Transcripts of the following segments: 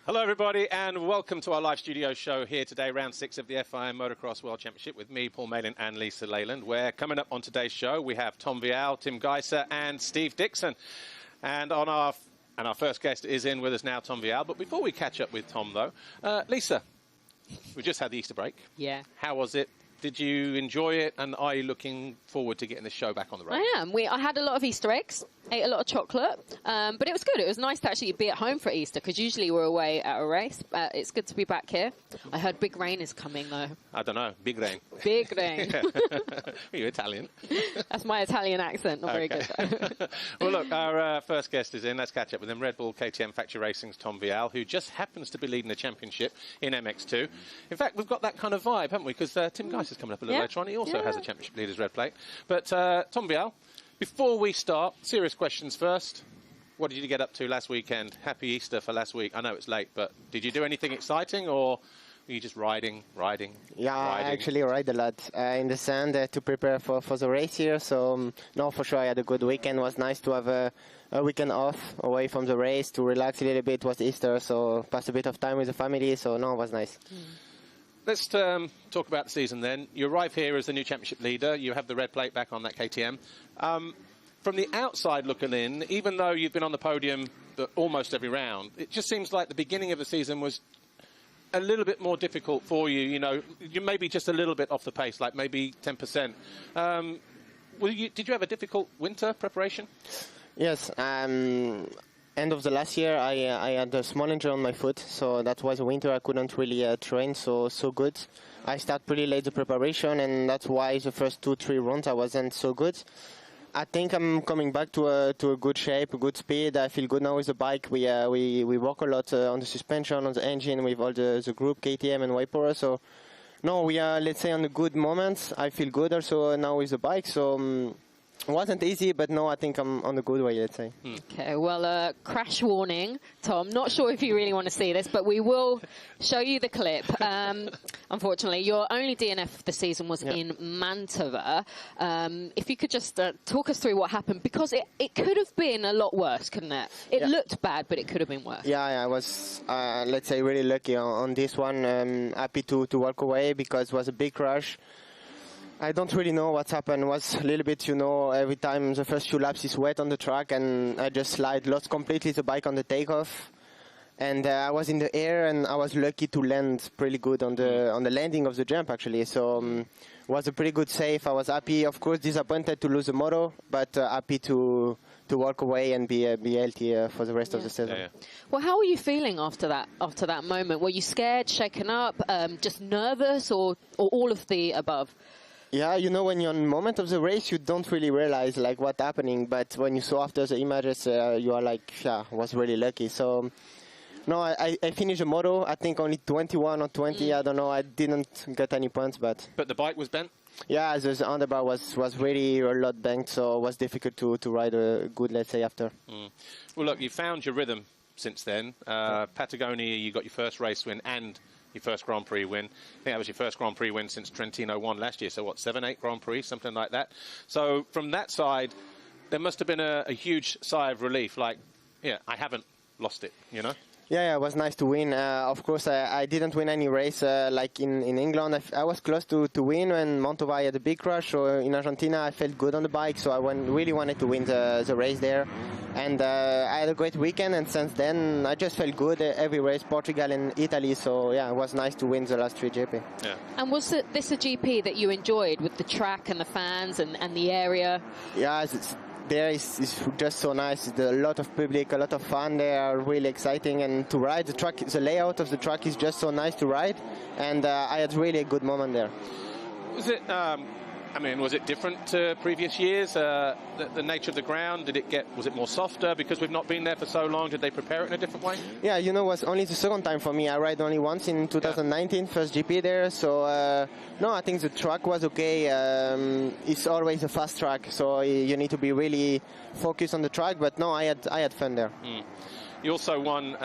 Hello everybody and welcome to our live studio show here today, round 6 of the FIM Motocross World Championship with me, Paul Malin and Lisa Leyland, where coming up on today's show we have Tom Vialle, Tim Gajser and Steve Dixon. And our first guest is in with us now, Tom Vialle. But before we catch up with Tom though, Lisa, we just had the Easter break. Yeah. How was it? Did you enjoy it, and are you looking forward to getting the show back on the road? I am. I had a lot of Easter eggs, ate a lot of chocolate, but it was good. It was nice to actually be at home for Easter, because usually we're away at a race. It's good to be back here. I heard big rain is coming, though. I don't know. Big rain. Big rain. Are you Italian? That's my Italian accent. Not very good, though. Well, look, our first guest is in. Let's catch up with him. Red Bull KTM Factory Racing's Tom Vialle, who just happens to be leading the championship in MX2. In fact, we've got that kind of vibe, haven't we? Because Tim Gajser is coming up a little later on. He also has a championship leader's red plate. But Tom Vialle, before we start, serious questions first. What did you get up to last weekend? Happy Easter for last week. I know it's late, but did you do anything exciting, or were you just riding? Yeah, I actually ride a lot in the sand to prepare for the race here. So, no, for sure I had a good weekend. It was nice to have a weekend off away from the race, to relax a little bit. It was Easter, so pass a bit of time with the family. So, no, it was nice. Let's talk about the season then. You arrive here as the new championship leader. You have the red plate back on that KTM. From the outside looking in, even though you've been on the podium almost every round, it just seems like the beginning of the season was a little bit more difficult for you. You know, you maybe just a little bit off the pace, like maybe 10%. Did you have a difficult winter preparation? Yes. End of the last year, I had a small injury on my foot, so that was a winter I couldn't really train so good. I started pretty late the preparation, and that's why the first 2-3 rounds I wasn't so good. I think I'm coming back to a good shape, a good speed. I feel good now with the bike. We work a lot on the suspension, on the engine, with all the group KTM and Waypower. So no, we are, let's say, on a good moment. I feel good also now with the bike. So it wasn't easy, but no, I think I'm on a good way, let's say. Okay, well, crash warning, Tom. Not sure if you really want to see this, but we will show you the clip. Unfortunately, your only DNF of the season was in Mantova. If you could just talk us through what happened, because it could have been a lot worse, couldn't it? It looked bad, but it could have been worse. Yeah, I was, let's say, really lucky on this one. Happy to walk away, because it was a big crash. I don't really know what's happened. It was a little bit, you know, every time the first few laps is wet on the track, and I just lost completely the bike on the takeoff. And I was in the air, and I was lucky to land pretty good on the landing of the jump, actually. So it was a pretty good save. I was happy, of course, disappointed to lose the moto, but happy to walk away and be healthy for the rest of the season. Well, how were you feeling after that moment? Were you scared, shaken up, just nervous, or all of the above? Yeah, you know, when you're in the moment of the race, you don't really realize like what's happening. But when you saw after the images, you are like, yeah, I was really lucky. So, no, I finished the moto. I think only 21 or 20. I don't know. I didn't get any points, but the bike was bent. Yeah, the underbar was really a lot bent, so it was difficult to ride a good, let's say, after. Well, look, you found your rhythm since then. Patagonia, you got your first race win and your first Grand Prix win. I think that was your first Grand Prix win since Trentino won last year. So what, 7, 8 Grand Prix, something like that. So from that side, there must have been a huge sigh of relief. Like, yeah, I haven't lost it, you know? Yeah, it was nice to win. Of course, I didn't win any race like in England. I was close to win when Mantova had a big crash. So in Argentina, I felt good on the bike. So I really wanted to win the race there. And I had a great weekend. And since then, I just felt good every race, Portugal and Italy. So yeah, it was nice to win the last 3 GP. Yeah. And was this a GP that you enjoyed, with the track and the fans and the area? Yeah, there is just so nice. There's a lot of public, a lot of fun. They are really exciting, and to ride the track, the layout of the track is just so nice to ride, and I had really a good moment there. Was it? I mean, was it different to previous years? The nature of the ground, was it more softer because we've not been there for so long? Did they prepare it in a different way? Yeah, you know, it was only the second time for me. I ride only once in 2019, first GP there. So no, I think the track was okay. It's always a fast track, so you need to be really focused on the track. But no, I had fun there. You also won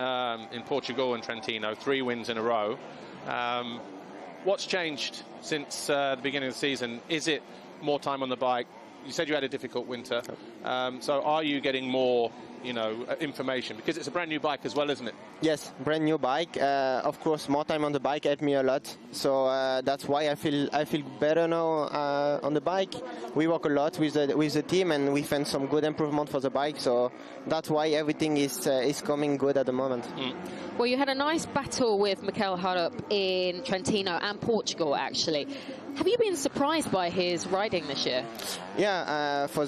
in Portugal and Trentino, 3 wins in a row. What's changed since the beginning of the season? Is it more time on the bike, you said you had a difficult winter. So are you getting more, you know, information? Because it's a brand new bike as well, isn't it? Yes, brand new bike. Of course, more time on the bike helped me a lot. So that's why I feel better now on the bike. We work a lot with the team, and we found some good improvement for the bike. So that's why everything is coming good at the moment. Well, you had a nice battle with Mikel Harup in Trentino and Portugal, actually. Have you been surprised by his riding this year? Yeah, for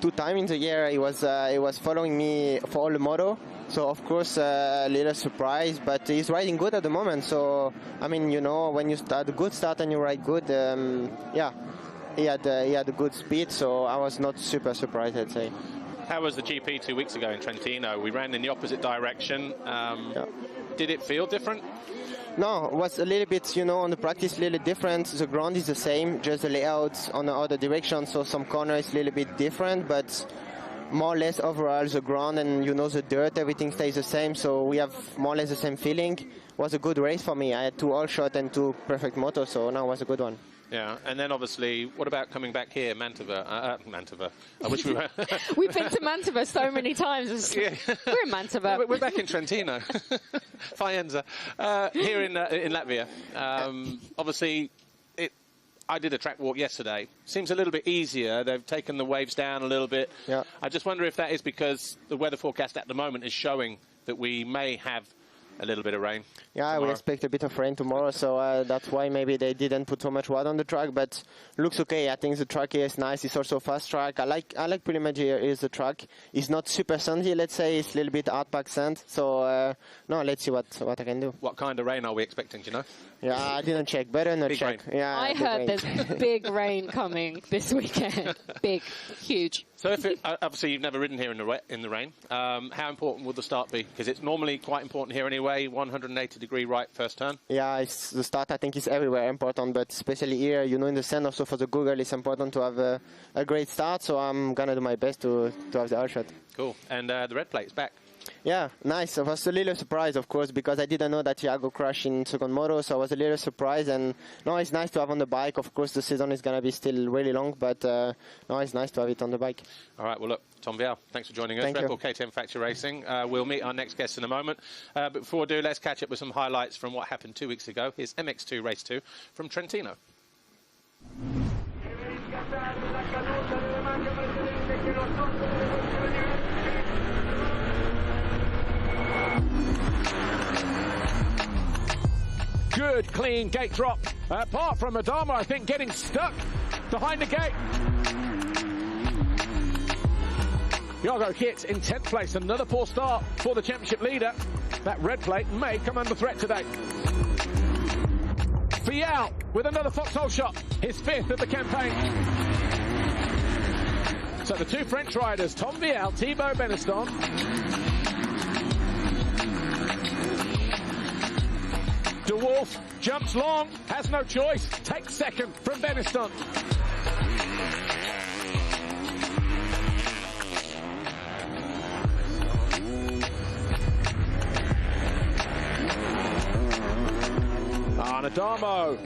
2 times in the year he was following me for all the moto. So of course a little surprised, but he's riding good at the moment. So I mean, you know, when you start a good start and you ride good, yeah, he had a good speed. So I was not super surprised, I'd say. How was the GP 2 weeks ago in Trentino? We ran in the opposite direction. Did it feel different? No, it was a little bit, you know, on the practice a little different. The ground is the same, just the layout on the other direction. So some corners a little bit different, but more or less overall the ground and, you know, the dirt, everything stays the same. So we have more or less the same feeling. It was a good race for me. I had 2 all shot and 2 perfect motos, so now it was a good one. Yeah, and then obviously, what about coming back here, Mantova? Mantova. I wish we were. We've been to Mantova so many times. Yeah. We're in Mantova. We're back in Trentino. Faenza. Here in Latvia. Obviously, I did a track walk yesterday. Seems a little bit easier. They've taken the waves down a little bit. Yeah. I just wonder if that is because the weather forecast at the moment is showing that we may have a little bit of rain. Yeah, tomorrow. We expect a bit of rain tomorrow, so that's why maybe they didn't put so much water on the track, but looks okay. I think the track here is nice. It's also a fast track. I like pretty much here is the track. It's not super sandy, let's say. It's a little bit hard packed sand. So no, let's see what I can do. What kind of rain are we expecting, do you know? Yeah, I didn't check. Better not Big check. rain. Yeah, I heard there's big rain coming this weekend. Big, huge. So if obviously you've never ridden here in the rain, how important will the start be? Because it's normally quite important here anyway, 180-degree right first turn. Yeah, it's the start I think is everywhere important, but especially here, you know, in the sand also for the Google, it's important to have a great start, so I'm going to do my best to have the all shot. Cool. And the red plate is back. Yeah, nice. I was a little surprised, of course, because I didn't know that Thiago crashed in second moto, so I was a little surprised. And no, it's nice to have on the bike. Of course, the season is going to be still really long, but no, it's nice to have it on the bike. All right, well, look, Tom Vialle, thanks for joining us. Thank Red you. Bull KTM Factory Racing. We'll meet our next guest in a moment. But before we do, let's catch up with some highlights from what happened 2 weeks ago. Here's MX2 Race 2 from Trentino. Good, clean gate drop. Apart from Adama, I think, getting stuck behind the gate. Iago hits in 10th place. Another poor start for the championship leader. That red plate may come under threat today. Vialle with another foxhole shot. His 5th of the campaign. So the 2 French riders, Tom Vialle, Thibaut Beneston. De Wolf jumps long, has no choice, takes 2nd from Beneston. And Adamo.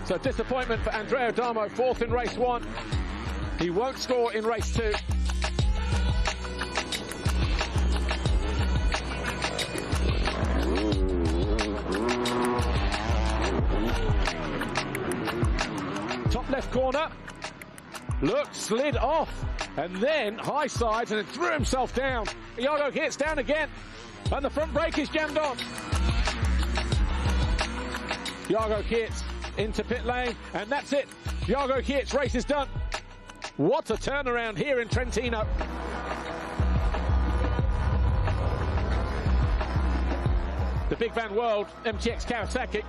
So disappointment for Andrea Adamo, 4th in race 1. He won't score in race 2. Top left corner. Look, slid off. And then high sides and then threw himself down. Iago hits down again. And the front brake is jammed on. Iago hits into pit lane. And that's it. Iago hits. Race is done. What a turnaround here in Trentino. The Big Van World MTX Kawasaki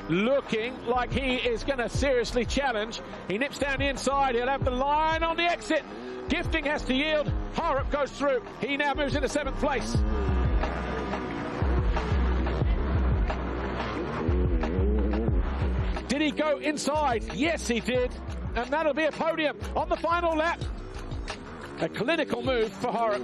looking like he is going to seriously challenge. He nips down the inside. He'll have the line on the exit. Gifting has to yield. Harup goes through. He now moves into 7th place. Did he go inside? Yes, he did. And that'll be a podium on the final lap. A clinical move for Harup.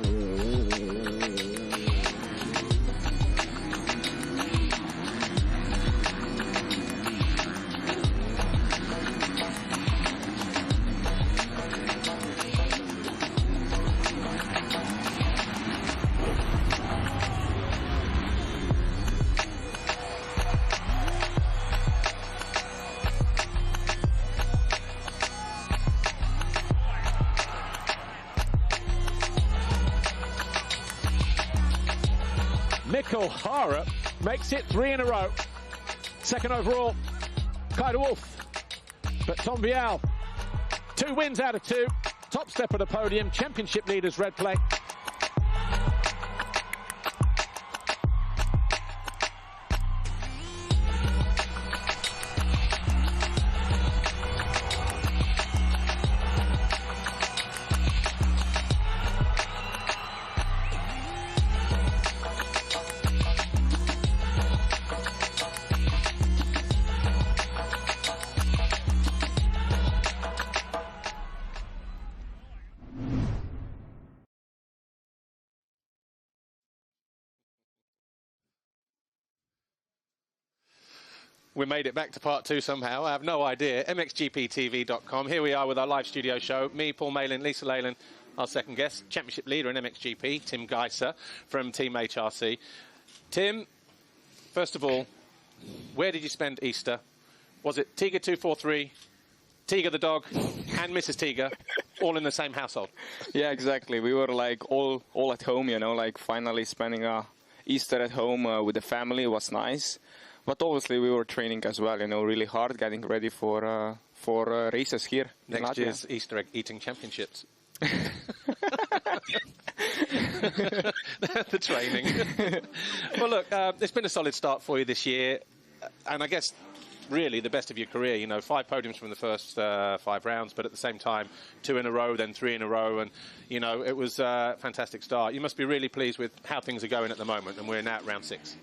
Mikkel Hara makes it 3 in a row. Second overall, Kyle Wolf. But Tom Vialle, 2 wins out of 2. Top step of the podium, championship leaders red flag. We made it back to part 2 somehow. I have no idea. MXGP-TV.com. Here we are with our live studio show. Me, Paul Malin, Lisa Leyland, our second guest, championship leader in MXGP, Tim Gajser from Team HRC. Tim, first of all, where did you spend Easter? Was it Tiga 243, Tiga the dog, and Mrs. Tiga, all in the same household? Yeah, exactly. We were like all at home, you know, like finally spending Easter at home with the family. It was nice. But obviously we were training as well, you know, really hard, getting ready for races here. Next year's Easter egg eating championships. The training. Well, look, it's been a solid start for you this year, and I guess really the best of your career. You know, 5 podiums from the first 5 rounds, but at the same time, 2 in a row, then 3 in a row, and you know it was a fantastic start. You must be really pleased with how things are going at the moment, and we're now at round 6.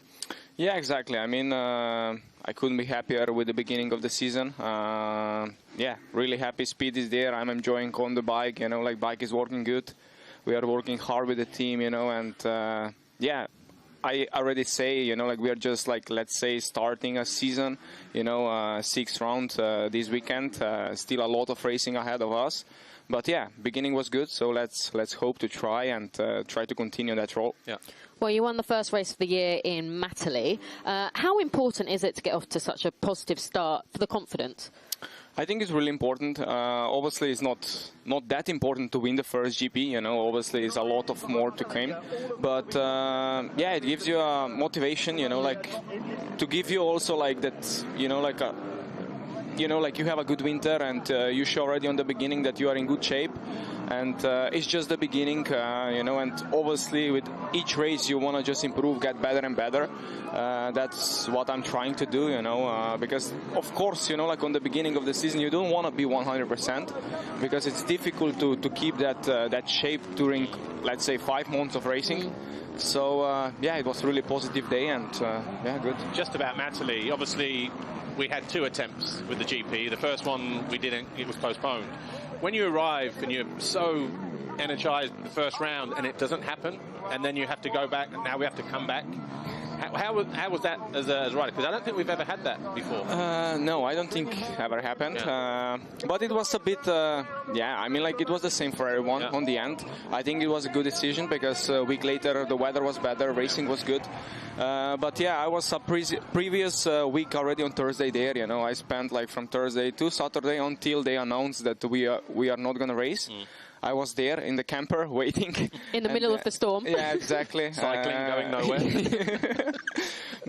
Yeah, exactly. I mean, I couldn't be happier with the beginning of the season. Yeah, really happy. Speed is there. I'm enjoying on the bike. You know, like bike is working good. We are working hard with the team. You know, and yeah, I already say, you know, like we are just like, let's say, starting a season. You know, 6th round this weekend. Still a lot of racing ahead of us. But yeah, beginning was good. So let's hope to try and try to continue that role. Yeah. Well, you won the first race of the year in Malin. How important is it to get off to such a positive start for the confidence? I think it's really important. Obviously, it's not that important to win the first GP. You know, obviously, it's a lot of more to come. But yeah, it gives you a motivation. You know, like to give you also like that. You know, like a. You know, like you have a good winter, and you show already on the beginning that you are in good shape, and it's just the beginning, you know, and obviously with each race you want to just improve, get better and better. That's what I'm trying to do, you know, because of course, you know, like on the beginning of the season you don't want to be 100% because it's difficult to keep that shape during, let's say, 5 months of racing. So yeah, it was a really positive day, and yeah, good. Just about Malin, obviously we had 2 attempts with the GP. The first one we didn't, it was postponed. When you arrive and you're so energized the first round and it doesn't happen, and then you have to go back, and now we have to come back, how was that as a rider? Because I don't think we've ever had that before. No, I don't think ever happened. Yeah. But it was a bit, yeah, I mean, like it was the same for everyone on the end. I think it was a good decision because a week later the weather was better, racing was good. But yeah, I was a previous week already on Thursday there, you know. I spent like from Thursday to Saturday until they announced that we are not going to race. I was there in the camper waiting. In the middle of the storm. Yeah, exactly. Cycling, going nowhere.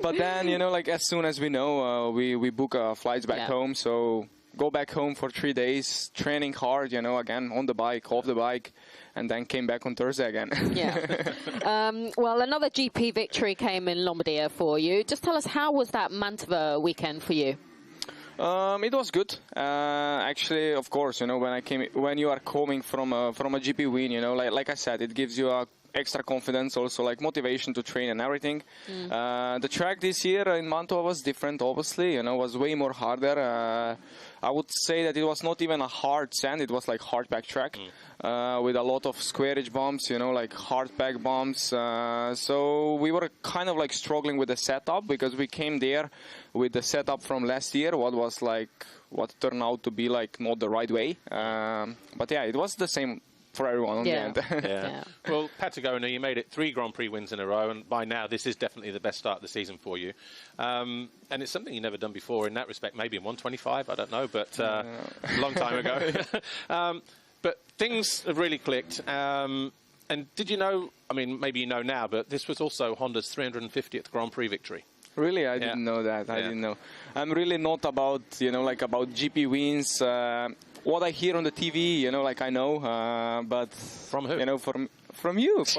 But then, you know, like as soon as we know, we book flights back home. So go back home for 3 days, training hard, you know, again on the bike, off the bike, and then came back on Thursday again. Yeah. Well, another GP victory came in Lombardia for you. Just tell us, how was that Mantova weekend for you? It was good. Actually, of course, you know, when you are coming from a GP win, you know, like I said, it gives you extra confidence, also like motivation to train and everything. The track this year in Mantova was different, obviously, you know, was way more harder. I would say that it was not even a hard sand, it was like hard pack track with a lot of squarage bumps, you know, like hard pack bumps. So we were kind of like struggling with the setup because we came there with the setup from last year, what turned out to be like not the right way. But yeah, it was the same for everyone on the end. Yeah. Well, Patagonia, you made it 3 Grand Prix wins in a row, and by now this is definitely the best start of the season for you. And it's something you've never done before in that respect, maybe in 125, I don't know, but a long time ago. But things have really clicked. And did you know, I mean, maybe you know now, but this was also Honda's 350th Grand Prix victory. Really? I didn't know that. I didn't know. I'm really not about, like about GP wins. What I hear on the TV, like I know, but... From who? From you. He's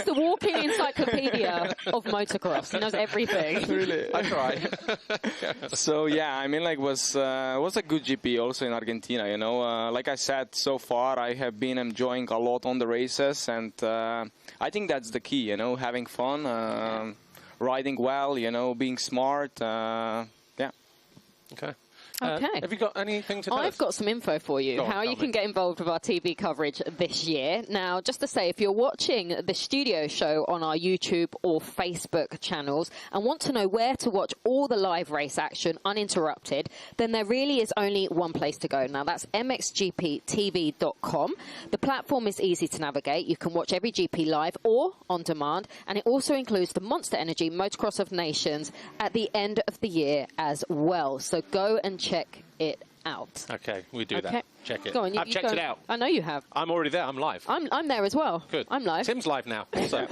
the walking encyclopedia of motocross. He knows everything. Really? I try. So, yeah, I mean, like, was a good GP also in Argentina, Like I said, so far I have been enjoying a lot on the races, and I think that's the key, having fun, riding well, being smart, yeah. Okay. Okay. Have you got anything to tell us? I've got some info for you, how you can get involved with our TV coverage this year. Now, just to say, if you're watching the studio show on our YouTube or Facebook channels and want to know where to watch all the live race action uninterrupted, then there really is only one place to go. Now, that's MXGP-TV.com. The platform is easy to navigate. You can watch every GP live or on demand, and it also includes the Monster Energy Motocross of Nations at the end of the year as well. So go and check it out. Okay, we do that. Check it. Go on, I've checked it out. I know you have. I'm already there. I'm live. I'm there as well. Good. I'm live. Tim's live now. Also.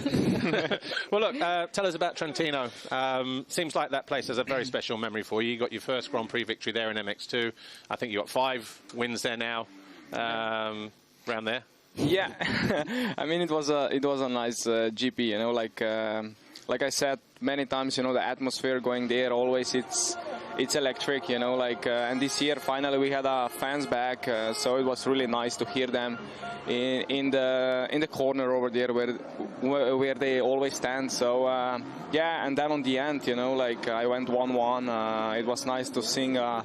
Well, look, tell us about Trentino. Seems like that place has a very special memory for you. You got your first Grand Prix victory there in MX2. I think you got 5 wins there now. Around there. Yeah, I mean it was a nice GP. Like I said many times, the atmosphere going there always it's electric, and this year finally we had our fans back, so it was really nice to hear them in the corner over there where they always stand. So yeah, and then on the end, I went 1-1. It was nice to sing a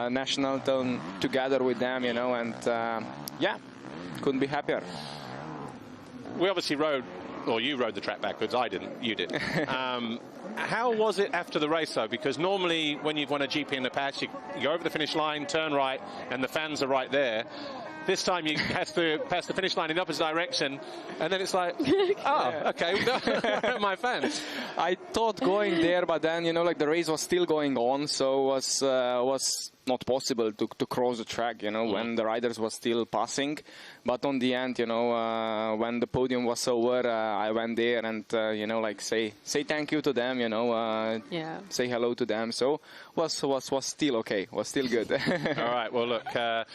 national anthem together with them, and yeah, couldn't be happier. We obviously rode. Well, you rode the track backwards. I didn't. You did. How was it after the race, though? Because normally when you've won a GP in the past, you go over the finish line, turn right, and the fans are right there. This time you have to pass the finish line in the opposite direction, and then it's like, oh, okay, my fans. I thought going there, but then, the race was still going on, so it was not possible to cross the track, when the riders were still passing. But on the end, when the podium was over, I went there and, say thank you to them, say hello to them. So was still okay, was still good. All right, well, look, I'm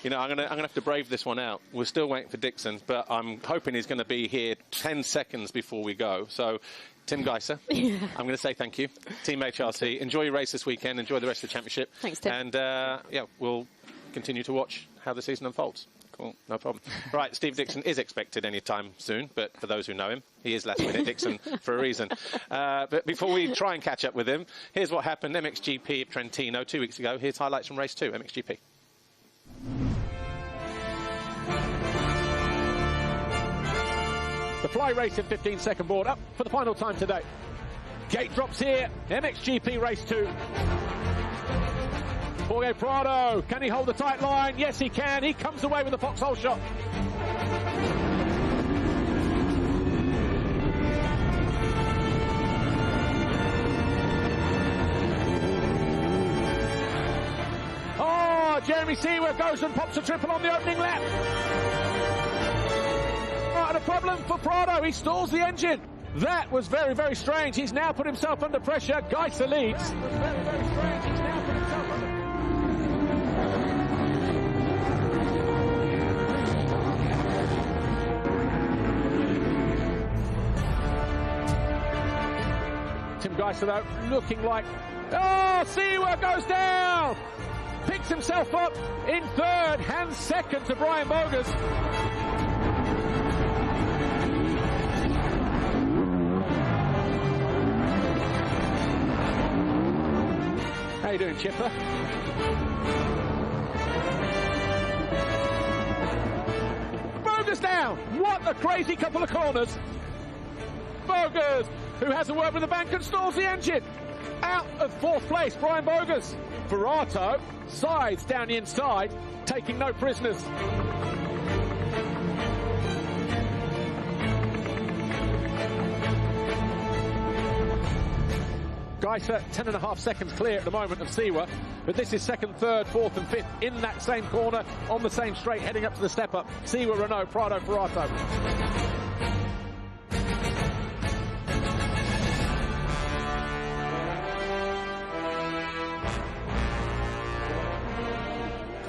gonna have to brave this one out. We're still waiting for Dixon, but I'm hoping he's going to be here 10 seconds before we go. So, Tim Gajser, I'm going to say thank you. Team HRT, enjoy your race this weekend. Enjoy the rest of the championship. Thanks, Tim. And yeah, we'll continue to watch how the season unfolds. Cool, no problem. Right, Steve Dixon is expected anytime soon, but for those who know him, he is last minute Dixon for a reason. But before we try and catch up with him, here's what happened. MXGP at Trentino 2 weeks ago. Here's highlights from race 2, MXGP. The fly racing 15-second board up for the final time today. Gate drops here, MXGP race 2. Jorge Prado, can he hold the tight line? Yes, he can. He comes away with a foxhole shot. Oh, Jeremy Seawer goes and pops a triple on the opening lap. Not a problem for Prado. He stalls the engine. That was very, very strange. He's now put himself under pressure. Gajser leads. Tim Gajser, though, looking like... Oh, Seawer goes down! Picks himself up in third, hands second to Brian Bogus. How you doing, Chipper? Bogus down! What a crazy couple of corners! Bogus, who has a word with the bank and stalls the engine. Out of fourth place, Brian Bogus. Ferrato sides down the inside, taking no prisoners. Gajser 10.5 seconds clear at the moment of Seawer. But this is second, third, fourth and fifth in that same corner, on the same straight, heading up to the step-up. Siwa, Renault, Prado, Ferrato.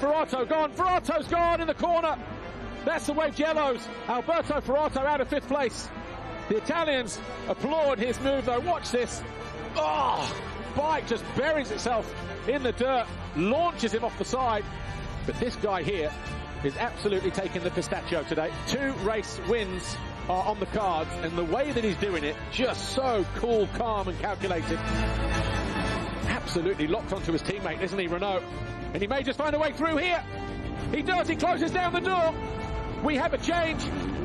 Ferrato gone, Ferrato's gone in the corner. That's the waved yellows. Alberto Ferrato out of 5th place. The Italians applaud his move though. Watch this. Oh, bike just buries itself in the dirt, launches him off the side. But this guy here is absolutely taking the pistachio today. 2 race wins are on the cards, and the way that he's doing it, just so cool, calm and calculated. Absolutely locked onto his teammate, isn't he, Renault? And he may just find a way through here. He does, he closes down the door. We have a change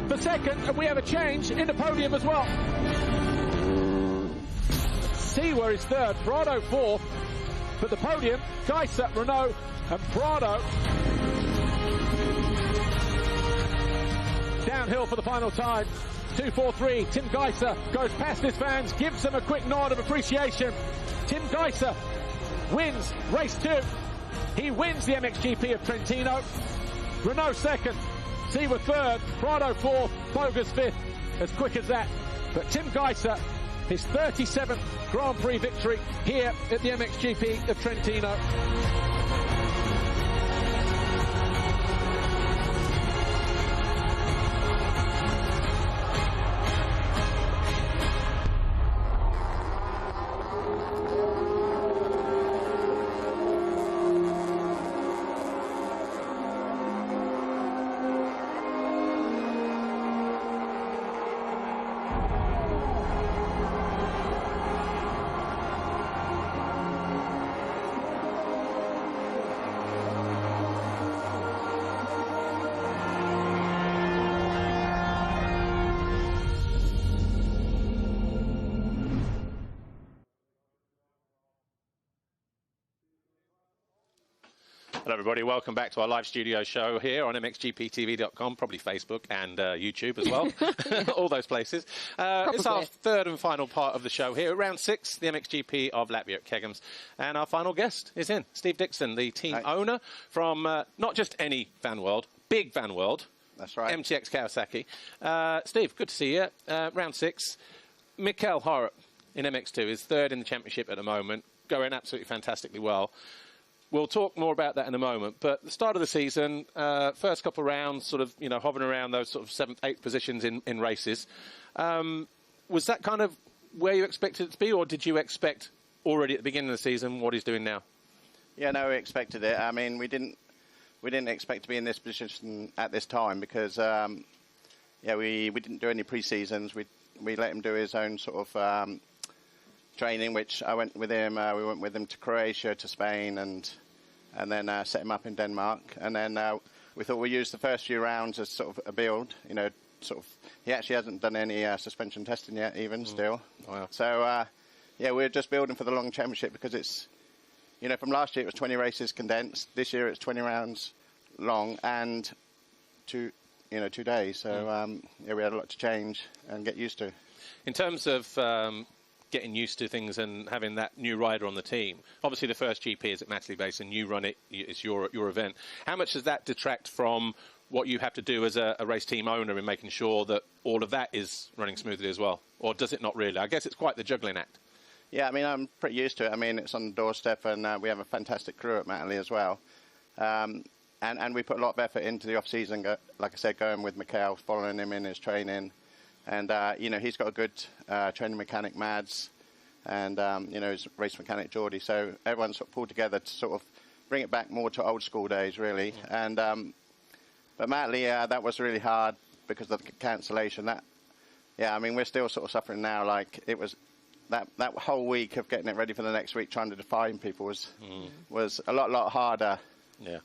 for second, and we have a change in the podium as well. Siwa is third, Prado fourth. But the podium, Gajser, Renault and Prado. Downhill for the final time. 2:43. Tim Gajser goes past his fans, gives them a quick nod of appreciation. Tim Gajser wins race 2. He wins the MXGP of Trentino. Renault second, Siwa third, Prado fourth, Bogus fifth. As quick as that. But Tim Gajser, his 37th Grand Prix victory here at the MXGP of Trentino. Hello everybody, welcome back to our live studio show here on MXGP-TV.com, probably Facebook and YouTube as well, all those places. It's our third and final part of the show here at round 6, the MXGP of Latvia at Kegums. And our final guest is in, Steve Dixon, the team owner from not just any van world, big van world. That's right. MTX Kawasaki. Steve, good to see you. Round 6, Mikael Harup in MX2 is third in the championship at the moment, going absolutely fantastically well. We'll talk more about that in a moment, but the start of the season, first couple of rounds, sort of, hovering around those sort of 7th, 8th positions in races. Was that kind of where you expected it to be, or did you expect already at the beginning of the season what he's doing now? Yeah, no, we expected it. I mean, we didn't expect to be in this position at this time because, we didn't do any pre-seasons. We let him do his own sort of training, which I went with him. We went with him to Croatia, to Spain, and then set him up in Denmark. And then we thought we'd use the first few rounds as sort of a build, he actually hasn't done any suspension testing yet, even still. Wow. So, we're just building for the long championship because it's, from last year it was 20 races condensed. This year it's 20 rounds long and 2 days. So, we had a lot to change and get used to. In terms of getting used to things and having that new rider on the team. Obviously, the first GP is at Matterley Base and you run it, it's your event. How much does that detract from what you have to do as a race team owner in making sure that all of that is running smoothly as well? Or does it not really? I guess it's quite the juggling act. Yeah, I mean, I'm pretty used to it. I mean, it's on the doorstep and we have a fantastic crew at Matterley as well. And we put a lot of effort into the off-season, like I said, going with Mikael, following him in his training. And, he's got a good training mechanic, Mads, and, his race mechanic, Geordie. So everyone's sort of pulled together to sort of bring it back more to old school days, really. And but Matterley, that was really hard because of the cancellation. We're still sort of suffering now. Like, it was that whole week of getting it ready for the next week, trying to define people was a lot harder. Yeah.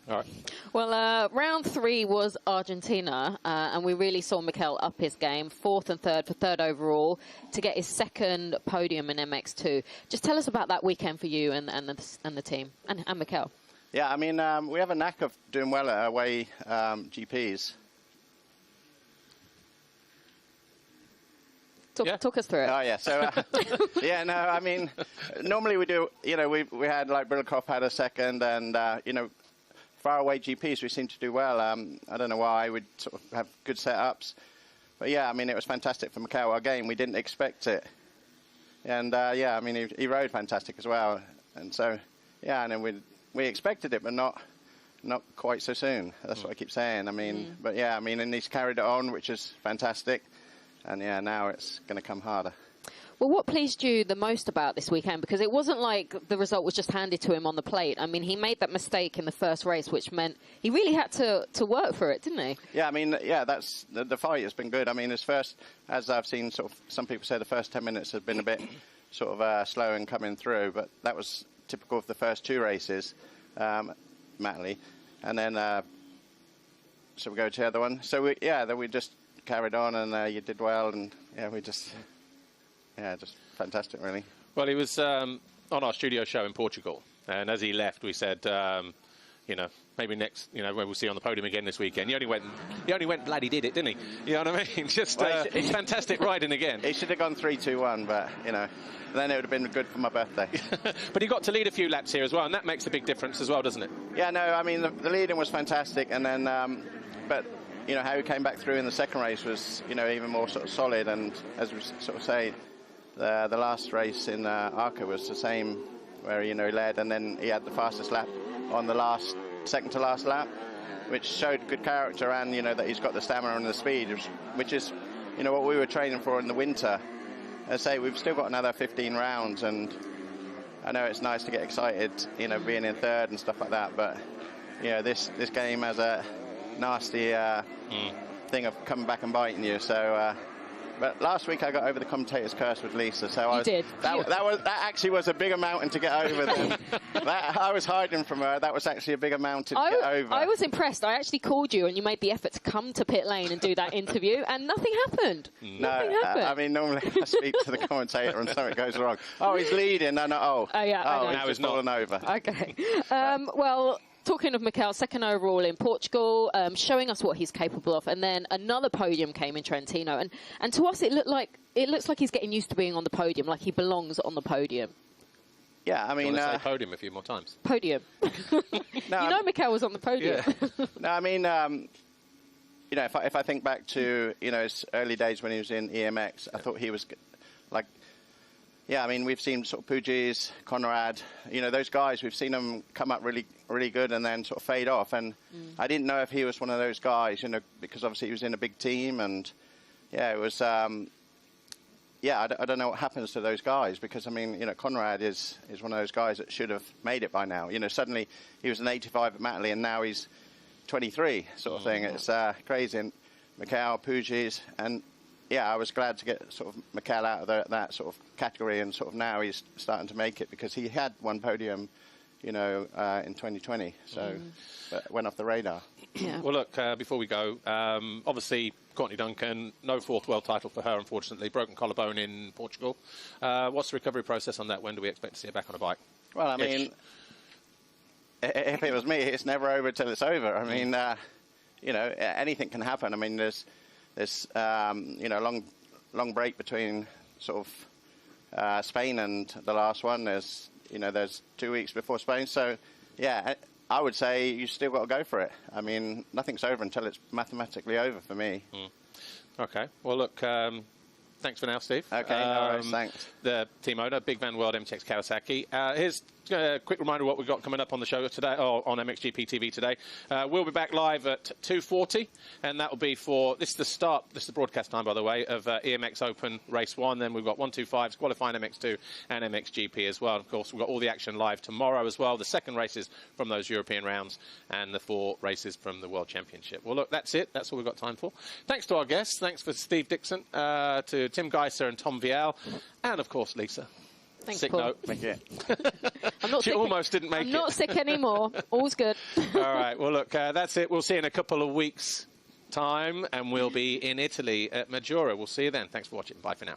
All right. Well, round 3 was Argentina, and we really saw Mikael up his game, 4th and 3rd for 3rd overall, to get his 2nd podium in MX2. Just tell us about that weekend for you and the team, and Mikael. Yeah, I mean, we have a knack of doing well at away GPs. Talk us through it. Oh, yeah. So, yeah, no, I mean, normally we do, we had, like, Brillikov had a second, and, faraway GPs, we seem to do well. I don't know why. We'd sort of have good setups. But, yeah, I mean, it was fantastic for Mikhail. Again, we didn't expect it. And, yeah, I mean, he rode fantastic as well. And so, yeah, and then we expected it, but not quite so soon. That's what I keep saying. I mean, but, yeah, I mean, and he's carried it on, which is fantastic. And, yeah, now it's going to come harder. Well, what pleased you the most about this weekend? Because it wasn't like the result was just handed to him on the plate. I mean, he made that mistake in the first race, which meant he really had to work for it, didn't he? Yeah, I mean, yeah, that's the fight has been good. I mean, as I've seen, sort of, some people say the first 10 minutes have been a bit sort of slow in coming through, but that was typical of the first 2 races, Matley. And then, so we go to the other one. So, then we just carried on, and you did well, and, yeah, just fantastic, really. Well, he was on our studio show in Portugal, and as he left, we said, maybe next, maybe we'll see you on the podium again this weekend. He only went bloody did it, didn't he? You know what I mean? Just it's fantastic riding again. He should have gone 3-2-1, but, then it would have been good for my birthday. But he got to lead a few laps here as well, and that makes a big difference as well, doesn't it? Yeah, no, I mean, the leading was fantastic, and then, but, how he came back through in the second race was, even more sort of solid, and as we sort of say, the last race in Arca was the same, where, he led, and then he had the fastest lap on the second to last lap, which showed good character, and, that he's got the stamina and the speed, which is, what we were training for in the winter. As I say, we've still got another 15 rounds, and I know it's nice to get excited, being in third and stuff like that, but, this game has a nasty thing of coming back and biting you, so... But last week I got over the commentator's curse with Lisa, so that actually was a bigger mountain to get over than I was hiding from her. That was actually a bigger mountain to get over. I was impressed. I actually called you and you made the effort to come to pit lane and do that interview, and nothing happened. Nothing happened. I mean, normally I speak to the commentator and something goes wrong. Oh, he's leading. No. Now he's fallen over. Okay. Well. Talking of Mikhail, second overall in Portugal, showing us what he's capable of, and then another podium came in Trentino, and to us it looks like he's getting used to being on the podium, like he belongs on the podium. Yeah, I mean, say podium a few more times. Podium. Mikhail was on the podium. Yeah. No, I mean, if I think back to his early days when he was in EMX, I thought he was like. Yeah, I mean, we've seen sort of Puigis, Conrad, those guys, we've seen them come up really, really good and then sort of fade off. And I didn't know if he was one of those guys, because obviously he was in a big team. And, yeah, it was, I don't know what happens to those guys because, I mean, Conrad is one of those guys that should have made it by now. Suddenly he was an 85 at Matley and now he's 23 sort of thing. It's crazy. And Mikhail, Puigis, and... Yeah, I was glad to get sort of Mikhail out of that sort of category, and sort of now he's starting to make it because he had one podium, in 2020, so but went off the radar. Yeah. Well, look, before we go, obviously Courtney Duncan, no 4th world title for her, unfortunately, broken collarbone in Portugal. What's the recovery process on that? When do we expect to see her back on a bike? Well, I mean, if it was me, it's never over till it's over. I mean, anything can happen. I mean, there's long break between sort of Spain and the last one. There's 2 weeks before Spain. So, yeah, I would say you still got to go for it. I mean, nothing's over until it's mathematically over for me. Okay. Well, look, thanks for now, Steve. Okay, no worries, thanks. The team owner, Big Van World MTX Kawasaki. Here's a quick reminder of what we've got coming up on the show today, or on MXGP-TV today. We'll be back live at 2:40, and that will be this is the broadcast time, by the way, of EMX Open Race 1. Then we've got 125s, qualifying MX2 and MXGP as well. Of course, we've got all the action live tomorrow as well. The second races from those European rounds and the 4 races from the World Championship. Well, look, that's it. That's all we've got time for. Thanks to our guests. Thanks for Steve Dixon, to Tim Gajser and Tom Vialle, and, of course, Lisa. Thanks, sick Paul. note. Thank you. She almost didn't make it. I'm not sick anymore. All's good. All right. Well, look, that's it. We'll see you in a couple of weeks' time, and we'll be in Italy at Maggiora. We'll see you then. Thanks for watching. Bye for now.